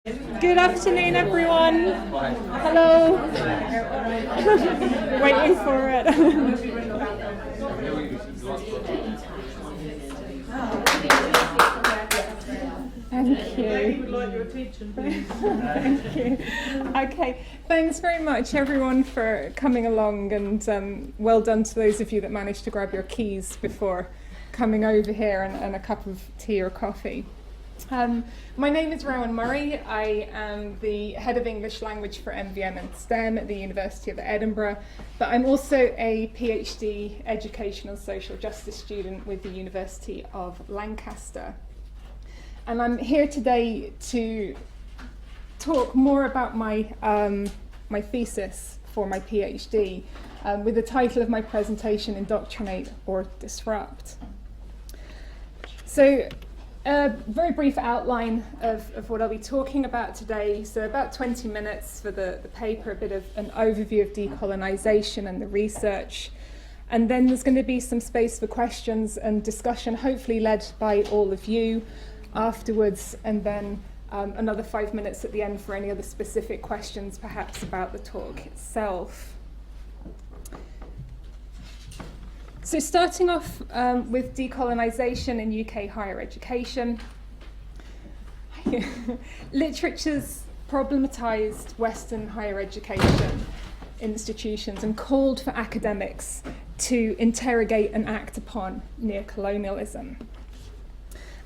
Good afternoon, everyone. Hello. Waiting for it. Thank you. Thank you. Okay, thanks very much, everyone, for coming along, and well done to those of you that managed to grab your keys before coming over here and a cup of tea or coffee. My name is Rowan Murray. I am the Head of English Language for MVM and STEM at the University of Edinburgh, but I'm also a PhD Educational Social Justice student with the University of Lancaster. And I'm here today to talk more about my thesis for my PhD, with the title of my presentation, Indoctrinate or Disrupt. So, a very brief outline of what I'll be talking about today. So about 20 minutes for the paper, a bit of an overview of decolonisation and the research. And then there's going to be some space for questions and discussion, hopefully led by all of you afterwards. And then another 5 minutes at the end for any other specific questions, perhaps about the talk itself. So starting off with decolonisation in UK higher education, literature's problematised Western higher education institutions and called for academics to interrogate and act upon neo-colonialism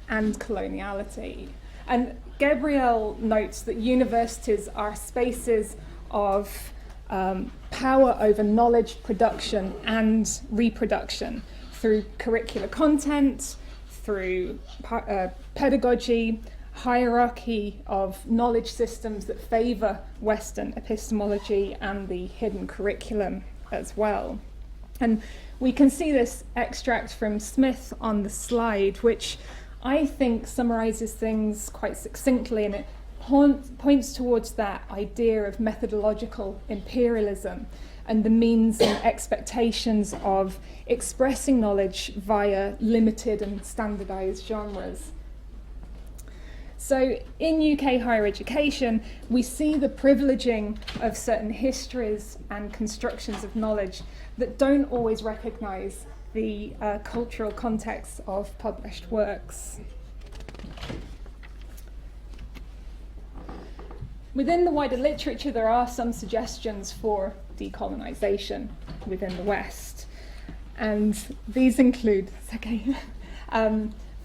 and coloniality. And Gabriel notes that universities are spaces of power over knowledge production and reproduction through curricular content, through pedagogy, hierarchy of knowledge systems that favour Western epistemology and the hidden curriculum as well. And we can see this extract from Smith on the slide, which I think summarises things quite succinctly, and it points towards that idea of methodological imperialism and the means and expectations of expressing knowledge via limited and standardised genres. So in UK higher education, we see the privileging of certain histories and constructions of knowledge that don't always recognise the cultural context of published works. Within the wider literature, there are some suggestions for decolonisation within the West. And these include,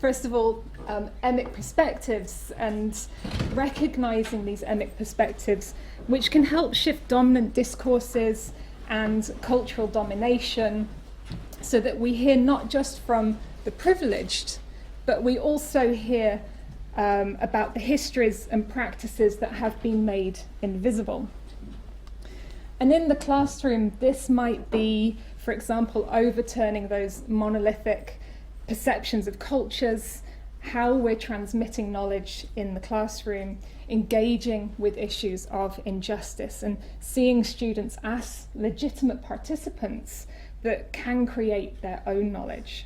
first of all, emic perspectives, and recognising these emic perspectives, which can help shift dominant discourses and cultural domination, so that we hear not just from the privileged, but we also hear about the histories and practices that have been made invisible. And in the classroom, this might be, for example, overturning those monolithic perceptions of cultures, how we're transmitting knowledge in the classroom, engaging with issues of injustice, and seeing students as legitimate participants that can create their own knowledge.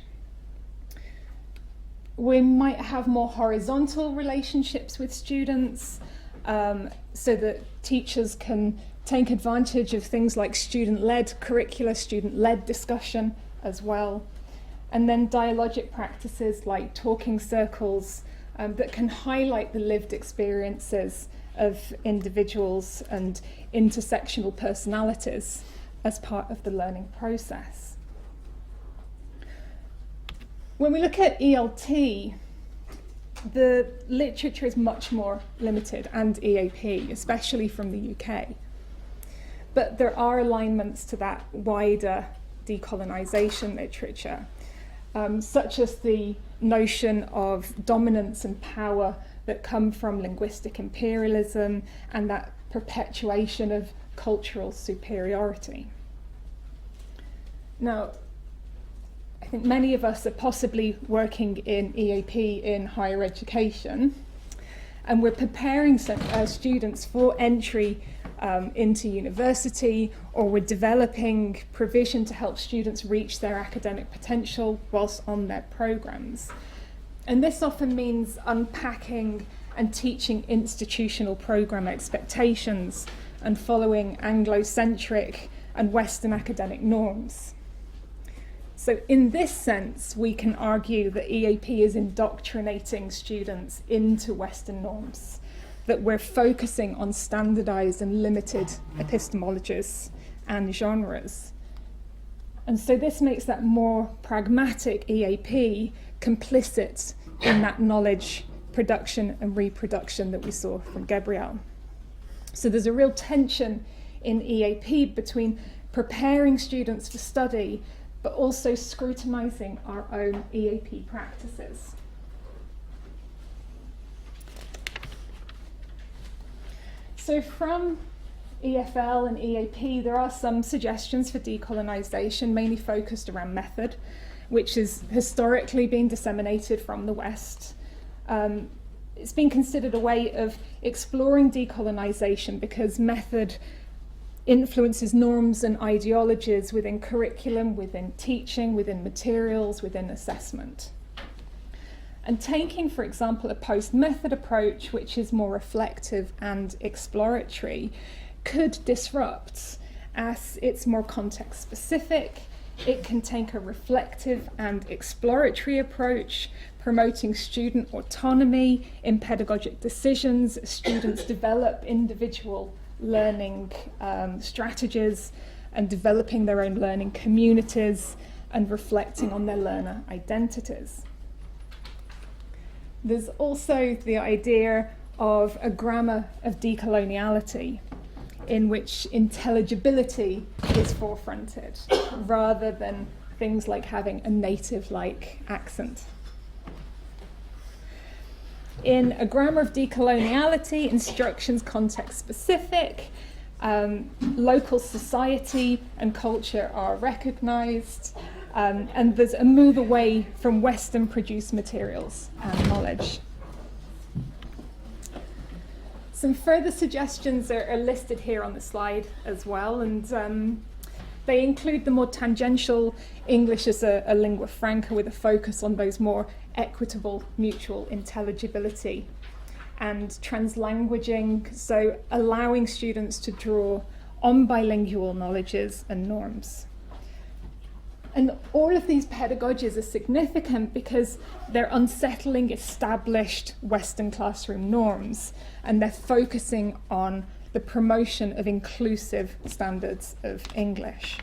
We might have more horizontal relationships with students, so that teachers can take advantage of things like student-led curricula, student-led discussion as well. And then dialogic practices like talking circles that can highlight the lived experiences of individuals and intersectional personalities as part of the learning process. When we look at ELT, the literature is much more limited, and EAP, especially from the UK. But there are alignments to that wider decolonisation literature, such as the notion of dominance and power that come from linguistic imperialism and that perpetuation of cultural superiority. Now, I think many of us are possibly working in EAP in higher education, and we're preparing students for entry into university, or we're developing provision to help students reach their academic potential whilst on their programmes. And this often means unpacking and teaching institutional programme expectations and following Anglo-centric and Western academic norms. So in this sense, we can argue that EAP is indoctrinating students into Western norms, that we're focusing on standardised and limited epistemologies and genres. And so this makes that more pragmatic EAP complicit in that knowledge production and reproduction that we saw from Gabrielle. So there's a real tension in EAP between preparing students for study, but also scrutinising our own EAP practices. So from EFL and EAP, there are some suggestions for decolonisation, mainly focused around method, which is historically being disseminated from the West. It's been considered a way of exploring decolonisation because method influences norms and ideologies within curriculum, within teaching, within materials, within assessment. And taking, for example, a post-method approach, which is more reflective and exploratory, could disrupt as it's more context-specific. It can take a reflective and exploratory approach, promoting student autonomy in pedagogic decisions. Students develop individual learning strategies and developing their own learning communities and reflecting on their learner identities. There's also the idea of a grammar of decoloniality, in which intelligibility is forefronted, rather than things like having a native-like accent. In a grammar of decoloniality, instruction's context-specific, local society and culture are recognised, and there's a move away from Western-produced materials and knowledge. Some further suggestions are listed here on the slide as well, and they include the more tangential English as a lingua franca with a focus on those more equitable mutual intelligibility, and translanguaging, so allowing students to draw on bilingual knowledges and norms. And all of these pedagogies are significant because they're unsettling established Western classroom norms, and they're focusing on the promotion of inclusive standards of English.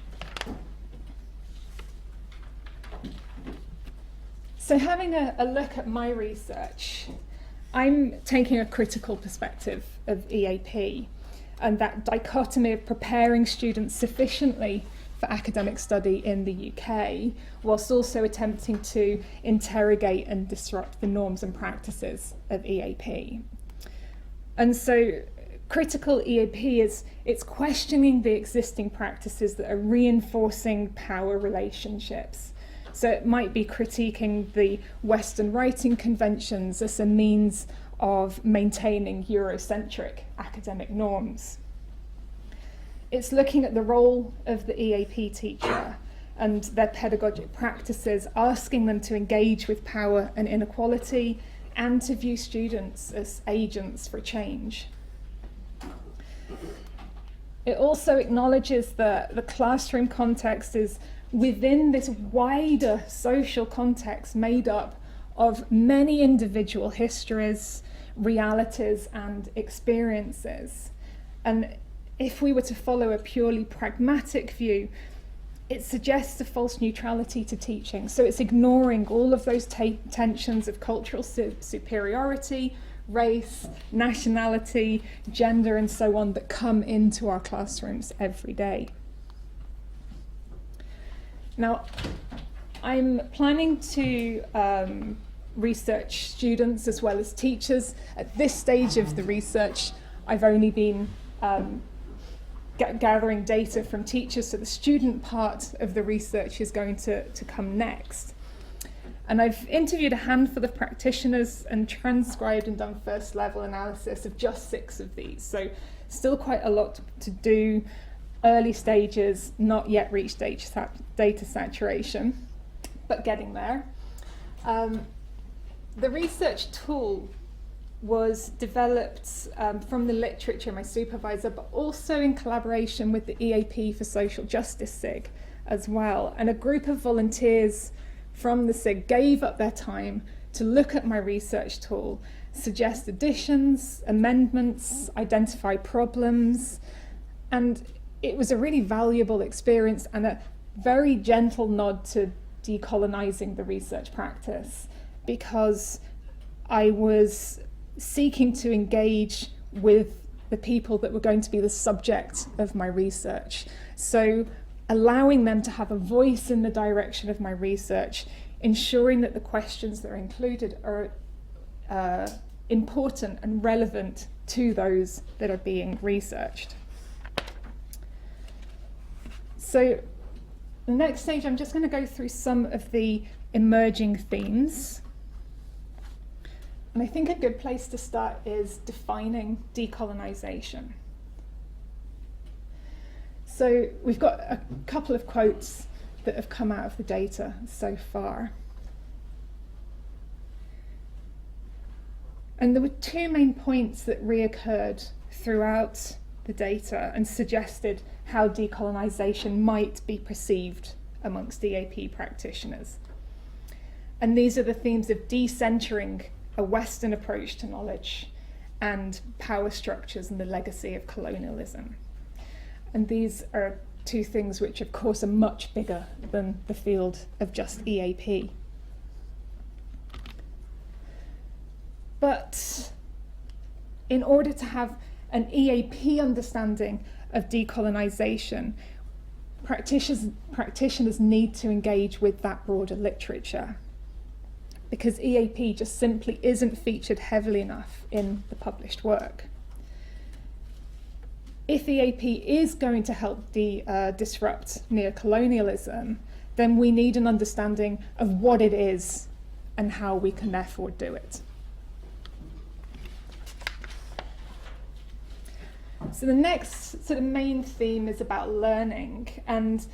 So having a look at my research, I'm taking a critical perspective of EAP and that dichotomy of preparing students sufficiently for academic study in the UK, whilst also attempting to interrogate and disrupt the norms and practices of EAP. And so critical EAP it's questioning the existing practices that are reinforcing power relationships. So it might be critiquing the Western writing conventions as a means of maintaining Eurocentric academic norms. It's looking at the role of the EAP teacher and their pedagogic practices, asking them to engage with power and inequality and to view students as agents for change. It also acknowledges that the classroom context is within this wider social context made up of many individual histories, realities, and experiences. And if we were to follow a purely pragmatic view, it suggests a false neutrality to teaching. So it's ignoring all of those tensions of cultural superiority, race, nationality, gender, and so on that come into our classrooms every day. Now, I'm planning to research students as well as teachers. At this stage of the research, I've only been gathering data from teachers, so the student part of the research is going to come next. And I've interviewed a handful of practitioners and transcribed and done first level analysis of just 6 of these. So still quite a lot to do, early stages, not yet reached data saturation, but getting there. The research tool was developed from the literature, my supervisor, but also in collaboration with the EAP for Social Justice SIG as well. And a group of volunteers from the SIG gave up their time to look at my research tool, suggest additions, amendments, identify problems, and it was a really valuable experience and a very gentle nod to decolonising the research practice, because I was seeking to engage with the people that were going to be the subject of my research. So allowing them to have a voice in the direction of my research, ensuring that the questions that are included are important and relevant to those that are being researched. So the next stage, I'm just going to go through some of the emerging themes. And I think a good place to start is defining decolonisation. So we've got a couple of quotes that have come out of the data so far. And there were two main points that reoccurred throughout the data and suggested how decolonisation might be perceived amongst EAP practitioners. And these are the themes of decentering a Western approach to knowledge and power structures and the legacy of colonialism. And these are two things which, of course, are much bigger than the field of just EAP. But in order to have an EAP understanding of decolonisation, practitioners need to engage with that broader literature, because EAP just simply isn't featured heavily enough in the published work. If EAP is going to help disrupt neo-colonialism, then we need an understanding of what it is and how we can therefore do it. So the next sort of main theme is about learning, and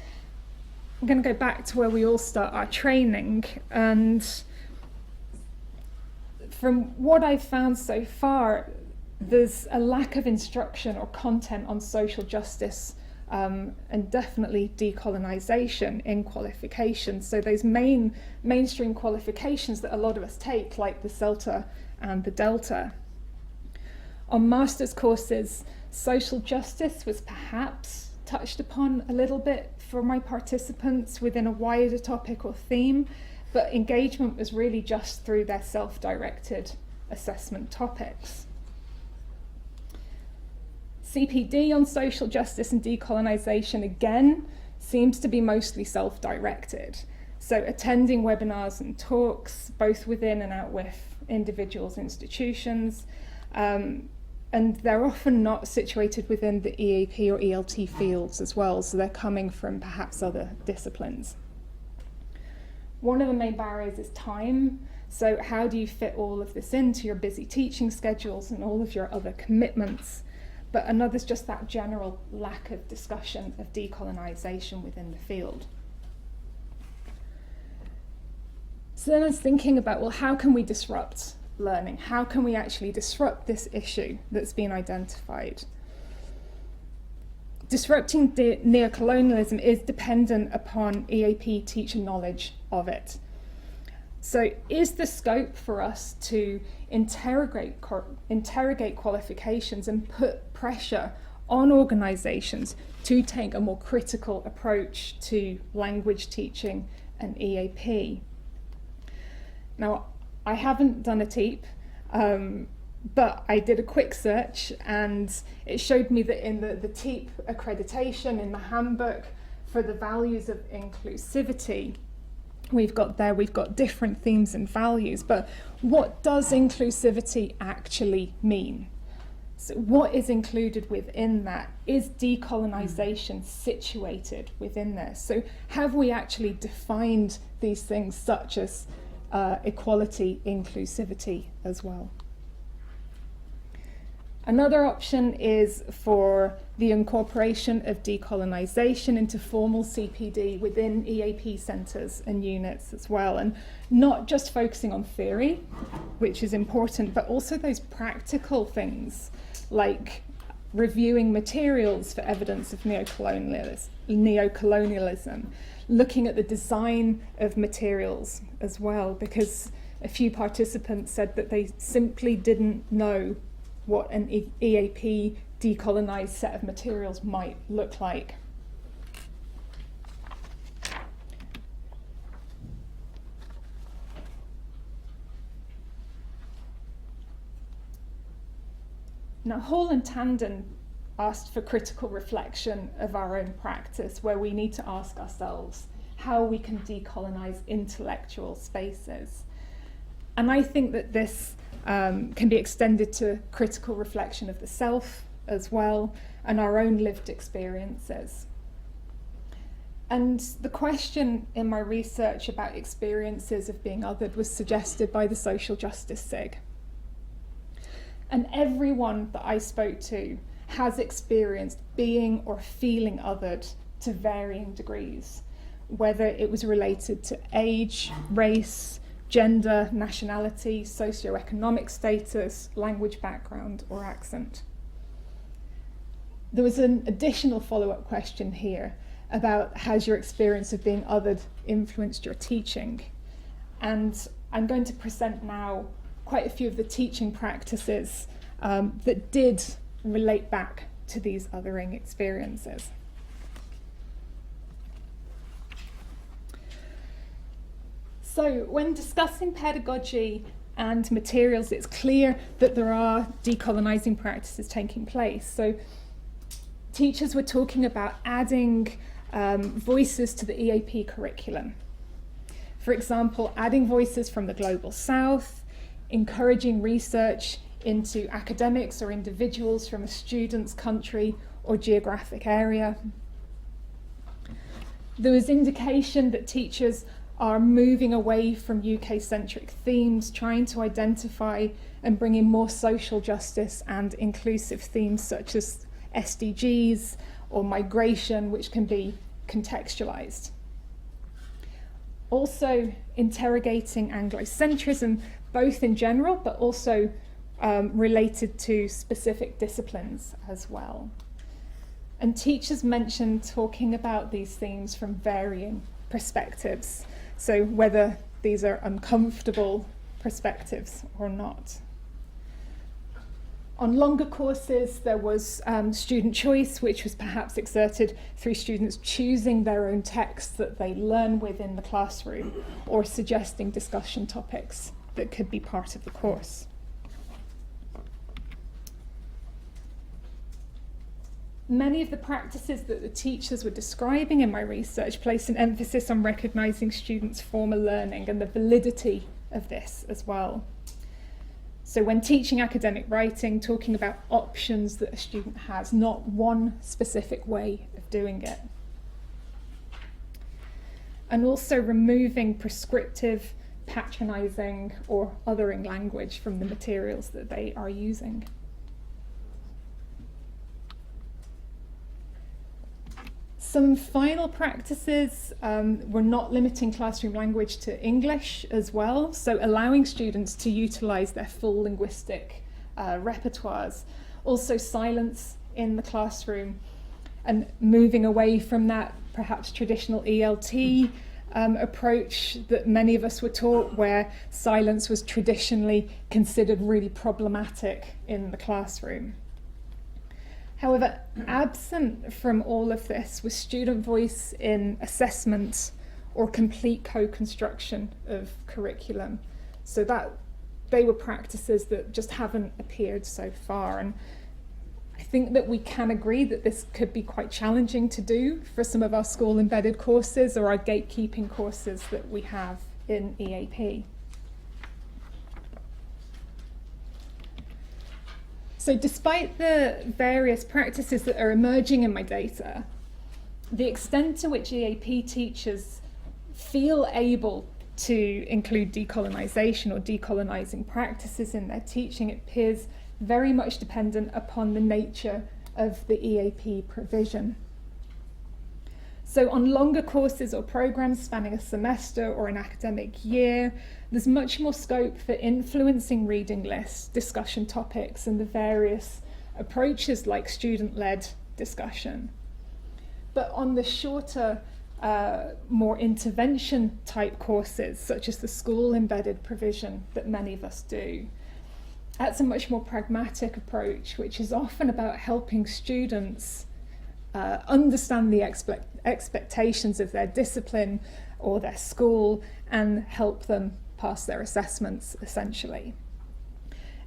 I'm going to go back to where we all start our training. And from what I've found so far, there's a lack of instruction or content on social justice and definitely decolonisation in qualifications. So those mainstream qualifications that a lot of us take, like the CELTA and the Delta. On master's courses, social justice was perhaps touched upon a little bit for my participants within a wider topic or theme, but engagement was really just through their self-directed assessment topics. CPD on social justice and decolonisation, again, seems to be mostly self-directed. So attending webinars and talks, both within and out with individuals, institutions, and they're often not situated within the EAP or ELT fields as well, so they're coming from perhaps other disciplines. One of the main barriers is time. So how do you fit all of this into your busy teaching schedules and all of your other commitments? But another's just that general lack of discussion of decolonisation within the field. So then I was thinking about, well, how can we disrupt learning? How can we actually disrupt this issue that's been identified? Disrupting neo-colonialism is dependent upon EAP teacher knowledge of it. So is the scope for us to interrogate qualifications and put pressure on organisations to take a more critical approach to language teaching and EAP? Now, I haven't done a TEEP, but I did a quick search and it showed me that in the TEEP accreditation, in the handbook for the values of inclusivity, we've got different themes and values, but what does inclusivity actually mean? So what is included within that? Is decolonisation situated within this? So have we actually defined these things such as equality, inclusivity as well? Another option is for the incorporation of decolonisation into formal CPD within EAP centres and units as well, and not just focusing on theory, which is important, but also those practical things like reviewing materials for evidence of neo-colonialism, looking at the design of materials as well, because a few participants said that they simply didn't know what an EAP decolonised set of materials might look like. Now, Hall and Tandon asked for critical reflection of our own practice, where we need to ask ourselves how we can decolonise intellectual spaces. And I think that this can be extended to critical reflection of the self as well, and our own lived experiences. And the question in my research about experiences of being othered was suggested by the social justice SIG. And everyone that I spoke to has experienced being or feeling othered to varying degrees, whether it was related to age, race, gender, nationality, socioeconomic status, language background, or accent. There was an additional follow-up question here about has your experience of being othered influenced your teaching? And I'm going to present now quite a few of the teaching practices that did relate back to these othering experiences. So when discussing pedagogy and materials, it's clear that there are decolonising practices taking place. So teachers were talking about adding voices to the EAP curriculum. For example, adding voices from the Global South, encouraging research into academics or individuals from a student's country or geographic area. There was indication that teachers are moving away from UK-centric themes, trying to identify and bring in more social justice and inclusive themes such as SDGs or migration, which can be contextualised. Also interrogating Anglocentrism, both in general, but also related to specific disciplines as well. And teachers mentioned talking about these themes from varying perspectives, so whether these are uncomfortable perspectives or not. On longer courses, there was student choice, which was perhaps exerted through students choosing their own texts that they learn within the classroom, or suggesting discussion topics that could be part of the course. Many of the practices that the teachers were describing in my research placed an emphasis on recognising students' former learning and the validity of this as well. So when teaching academic writing, talking about options that a student has, not one specific way of doing it. And also removing prescriptive, patronising or othering language from the materials that they are using. Some final practices were not limiting classroom language to English as well, so allowing students to utilise their full linguistic repertoires. Also silence in the classroom and moving away from that perhaps traditional ELT approach that many of us were taught, where silence was traditionally considered really problematic in the classroom. However, absent from all of this was student voice in assessment or complete co-construction of curriculum. So that they were practices that just haven't appeared so far. And I think that we can agree that this could be quite challenging to do for some of our school embedded courses or our gatekeeping courses that we have in EAP. So despite the various practices that are emerging in my data, the extent to which EAP teachers feel able to include decolonisation or decolonising practices in their teaching, it appears very much dependent upon the nature of the EAP provision. So on longer courses or programs spanning a semester or an academic year, there's much more scope for influencing reading lists, discussion topics, and the various approaches like student-led discussion. But on the shorter, more intervention-type courses, such as the school-embedded provision that many of us do, that's a much more pragmatic approach, which is often about helping students understand the expectations of their discipline or their school and help them pass their assessments, essentially.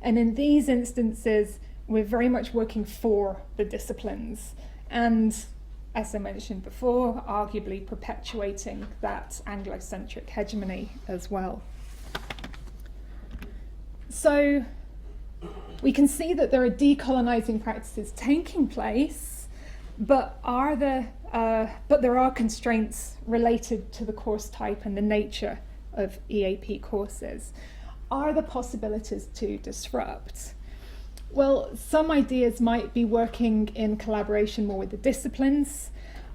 And in these instances, we're very much working for the disciplines and, as I mentioned before, arguably perpetuating that Anglo-centric hegemony as well. So we can see that there are decolonising practices taking place, but there are constraints related to the course type and the nature of EAP courses. Are there possibilities to disrupt? Well, some ideas might be working in collaboration more with the disciplines,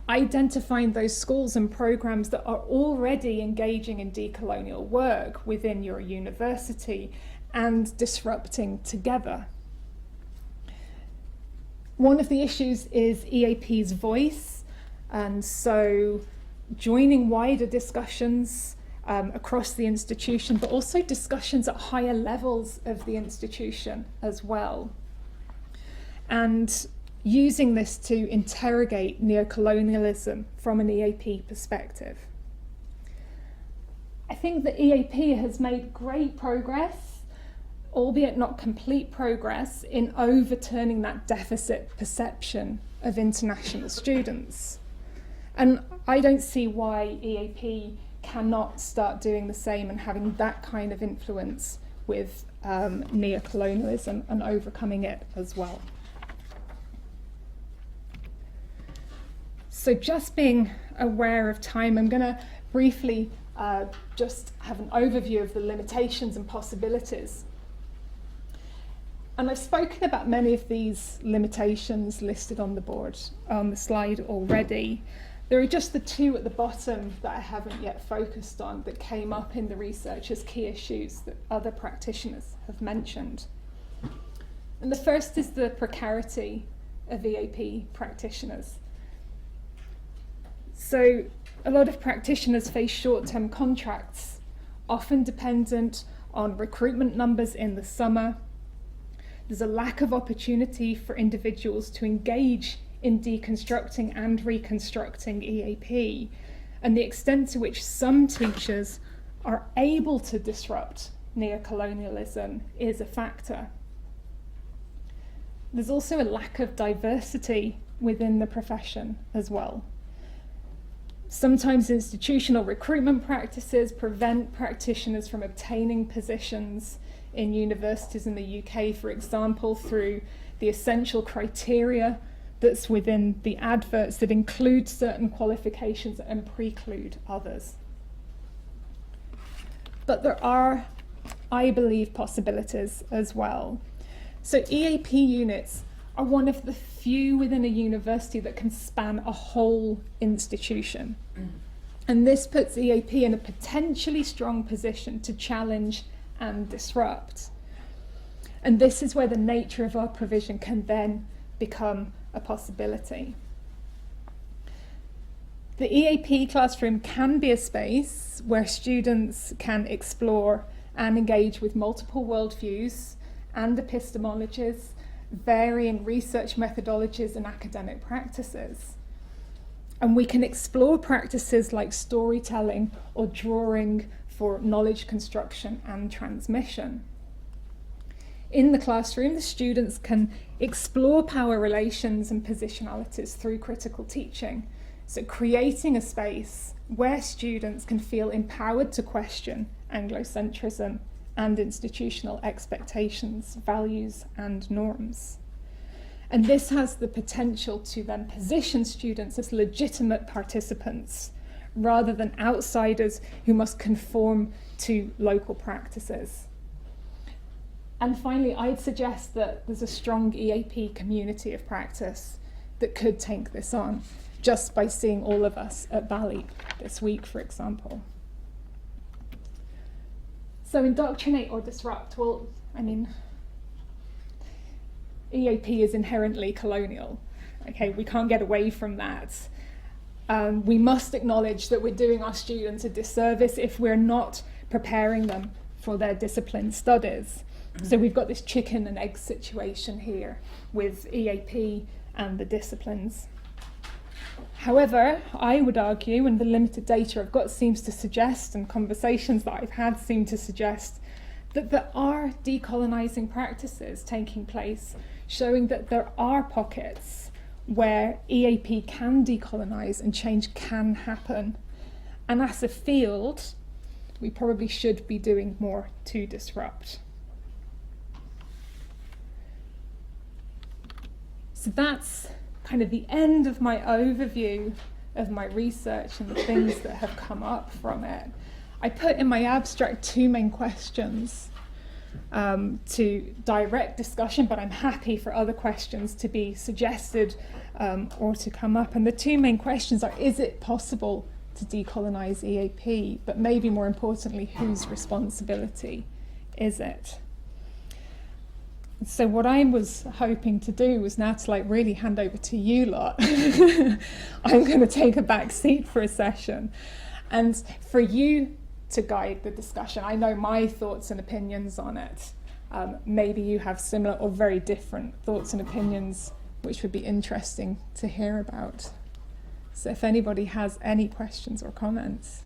identifying those schools and programs that are already engaging in decolonial work within your university and disrupting together. One of the issues is EAP's voice, and so joining wider discussions across the institution, but also discussions at higher levels of the institution as well. And using this to interrogate neo-colonialism from an EAP perspective. I think the EAP has made great progress, albeit not complete progress, in overturning that deficit perception of international students. And I don't see why EAP cannot start doing the same and having that kind of influence with neo-colonialism and overcoming it as well. So just being aware of time, I'm going to briefly just have an overview of the limitations and possibilities. And I've spoken about many of these limitations listed on the board, on the slide already. There are just the two at the bottom that I haven't yet focused on that came up in the research as key issues that other practitioners have mentioned. And the first is the precarity of EAP practitioners. So a lot of practitioners face short-term contracts, often dependent on recruitment numbers in the summer. There's a lack of opportunity for individuals to engage in deconstructing and reconstructing EAP, and the extent to which some teachers are able to disrupt neo-colonialism is a factor. There's also a lack of diversity within the profession as well. Sometimes institutional recruitment practices prevent practitioners from obtaining positions in universities in the UK, for example, through the essential criteria that's within the adverts that include certain qualifications and preclude others. But there are, I believe, possibilities as well. So EAP units are one of the few within a university that can span a whole institution. And this puts EAP in a potentially strong position to challenge and disrupt. And this is where the nature of our provision can then become a possibility. The EAP classroom can be a space where students can explore and engage with multiple worldviews and epistemologies, varying research methodologies and academic practices. And we can explore practices like storytelling or drawing for knowledge construction and transmission. In the classroom, the students can explore power relations and positionalities through critical teaching. So creating a space where students can feel empowered to question Anglocentrism and institutional expectations, values, and norms. And this has the potential to then position students as legitimate participants rather than outsiders who must conform to local practices. And finally, I'd suggest that there's a strong EAP community of practice that could take this on. just by seeing all of us at BALEAP this week, for example. So indoctrinate or disrupt, well, I mean, EAP is inherently colonial. Okay, we can't get away from that. We must acknowledge that we're doing our students a disservice if we're not preparing them for their discipline studies. So we've got this chicken and egg situation here with EAP and the disciplines. However, I would argue, and the limited data I've got seems to suggest, and conversations that I've had seem to suggest, that there are decolonising practices taking place, showing that there are pockets where EAP can decolonise and change can happen. And as a field, we probably should be doing more to disrupt. So that's kind of the end of my overview of my research and the things that have come up from it. I put in my abstract two main questions to direct discussion, but I'm happy for other questions to be suggested or to come up. And the two main questions are, is it possible to decolonise EAP? But maybe more importantly, whose responsibility is it? So what I was hoping to do was now to really hand over to you lot. I'm going to take a back seat for a session, and for you to guide the discussion. I know my thoughts and opinions on it. Maybe you have similar or very different thoughts and opinions, which would be interesting to hear about. So if anybody has any questions or comments.